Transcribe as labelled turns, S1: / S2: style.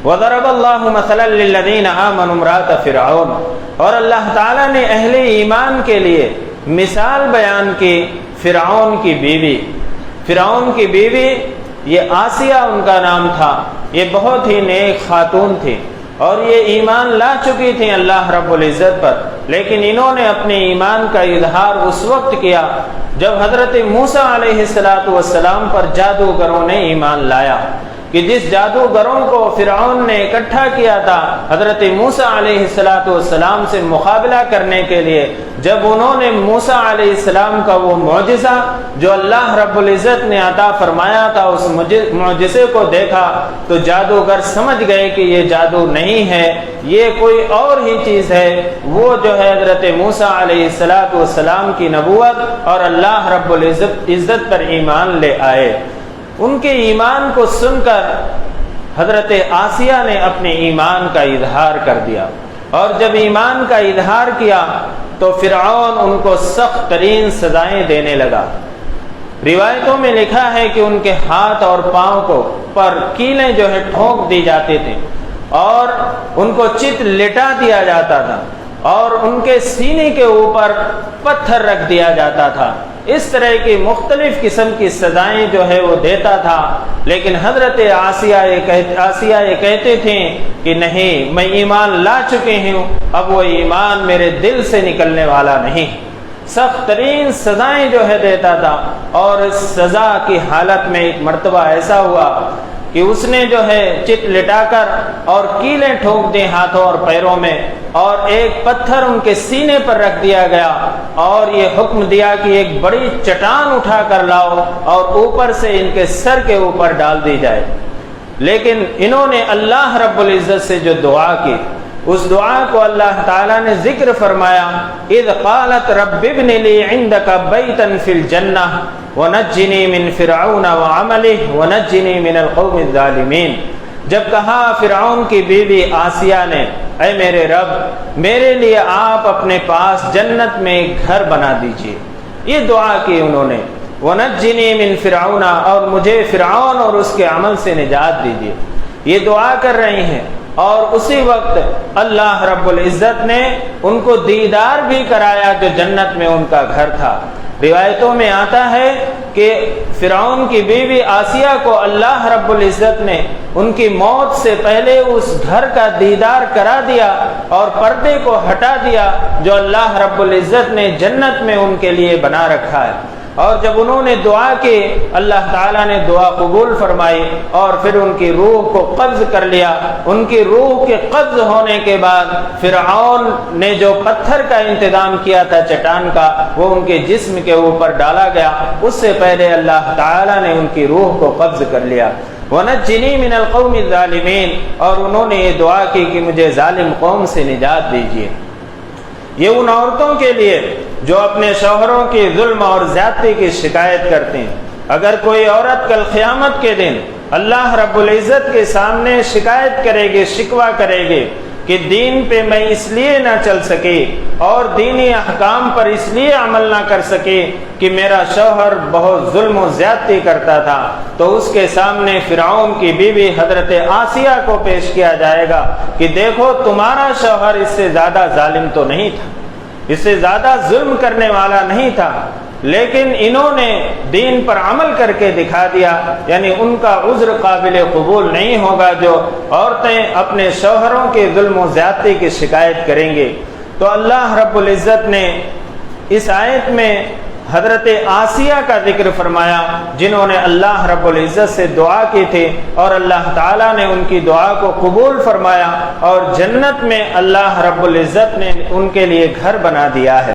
S1: وَضَرَبَ اللَّهُ مَثَلًا لِّلَّذِينَ آمَنُوا امْرَأَتَ فِرْعَوْنَ، اور اللہ تعالیٰ نے اہل ایمان کے لیے مثال بیان کی فرعون کی بیوی۔ فرعون کی بیوی یہ آسیہ ان کا نام تھا، یہ بہت ہی نیک خاتون تھی اور یہ ایمان لا چکی تھیں اللہ رب العزت پر، لیکن انہوں نے اپنے ایمان کا اظہار اس وقت کیا جب حضرت موسیٰ علیہ السلام پر جادوگروں نے ایمان لایا، کہ جس جادوگروں کو فرعون نے اکٹھا کیا تھا حضرت موسیٰ علیہ السلام سے مقابلہ کرنے کے لیے، جب انہوں نے موسیٰ علیہ السلام کا وہ معجزہ جو اللہ رب العزت نے عطا فرمایا تھا اس معجزے کو دیکھا تو جادوگر سمجھ گئے کہ یہ جادو نہیں ہے، یہ کوئی اور ہی چیز ہے۔ وہ جو ہے حضرت موسیٰ علیہ السلام کی نبوت اور اللہ رب العزت پر ایمان لے آئے۔ ان کے ایمان کو سن کر حضرت آسیہ نے اپنے ایمان کا اظہار کر دیا، اور جب ایمان کا اظہار کیا تو فرعون ان کو سخت ترین سزائیں دینے لگا۔ روایتوں میں لکھا ہے کہ ان کے ہاتھ اور پاؤں پر کیلیں جو ہے ٹھونک دی جاتے تھے اور ان کو چت لٹا دیا جاتا تھا اور ان کے سینے کے اوپر پتھر رکھ دیا جاتا تھا۔ اس طرح کی مختلف قسم کی سزائیں جو ہے وہ دیتا تھا، لیکن حضرت آسیہ یہ کہتے تھے کہ نہیں، میں ایمان لا چکے ہوں، اب وہ ایمان میرے دل سے نکلنے والا نہیں۔ سخت ترین سزائیں جو ہے دیتا تھا، اور اس سزا کی حالت میں ایک مرتبہ ایسا ہوا کہ اس نے جو ہے چت لٹا کر اور کیلیں ٹھونک دی ہاتھوں اور پیروں میں، اور ایک پتھر ان کے سینے پر رکھ دیا گیا اور یہ حکم دیا کہ ایک بڑی چٹان اٹھا کر لاؤ اور اوپر سے ان کے سر کے اوپر ڈال دی جائے۔ لیکن انہوں نے اللہ رب العزت سے جو دعا کی، اس دعا کو اللہ تعالیٰ نے ذکر فرمایا، اذ قالت رب ابن لی عندک بیتا فی الجنہ ونجنی من فرعون وعملہ ونجنی من القوم الظالمین۔ جب کہا فرعون کی بیوی آسیہ نے، اے میرے رب، میرے لیے آپ اپنے پاس جنت میں ایک گھر بنا دیجئے، یہ دعا کی انہوں نے، ونجنی من فرعون، اور مجھے فرعون اور اس کے عمل سے نجات دیجئے، یہ دعا کر رہی ہیں۔ اور اسی وقت اللہ رب العزت نے ان کو دیدار بھی کرایا جو جنت میں ان کا گھر تھا۔ روایتوں میں آتا ہے کہ فرعون کی بیوی آسیہ کو اللہ رب العزت نے ان کی موت سے پہلے اس گھر کا دیدار کرا دیا اور پردے کو ہٹا دیا جو اللہ رب العزت نے جنت میں ان کے لیے بنا رکھا ہے۔ اور جب انہوں نے دعا کی، اللہ تعالیٰ نے دعا قبول فرمائی اور پھر ان کی روح کو قبض کر لیا۔ ان کی روح کے قبض ہونے کے بعد فرعون نے جو پتھر کا انتظام کیا تھا چٹان کا، وہ ان کے جسم کے اوپر ڈالا گیا، اس سے پہلے اللہ تعالیٰ نے ان کی روح کو قبض کر لیا۔ وَنَجِّنِي مِنَ الْقَوْمِ الظَّالِمِينَ، اور انہوں نے یہ دعا کی کہ مجھے ظالم قوم سے نجات دیجیے۔ یہ ان عورتوں کے لیے جو اپنے شوہروں کی ظلم اور زیادتی کی شکایت کرتے ہیں۔ اگر کوئی عورت کل قیامت کے دن اللہ رب العزت کے سامنے شکایت کرے گی، شکوہ کرے گی کہ دین پہ میں اس لیے نہ چل سکی اور دینی احکام پر اس لیے عمل نہ کر سکی کہ میرا شوہر بہت ظلم و زیادتی کرتا تھا، تو اس کے سامنے فرعون کی بیوی حضرت آسیہ کو پیش کیا جائے گا کہ دیکھو تمہارا شوہر اس سے زیادہ ظالم تو نہیں تھا، اس سے زیادہ ظلم کرنے والا نہیں تھا، لیکن انہوں نے دین پر عمل کر کے دکھا دیا۔ یعنی ان کا عذر قابل قبول نہیں ہوگا جو عورتیں اپنے شوہروں کے ظلم و زیادتی کی شکایت کریں گے۔ تو اللہ رب العزت نے اس آیت میں حضرت آسیہ کا ذکر فرمایا جنہوں نے اللہ رب العزت سے دعا کی تھی، اور اللہ تعالیٰ نے ان کی دعا کو قبول فرمایا اور جنت میں اللہ رب العزت نے ان کے لیے گھر بنا دیا ہے۔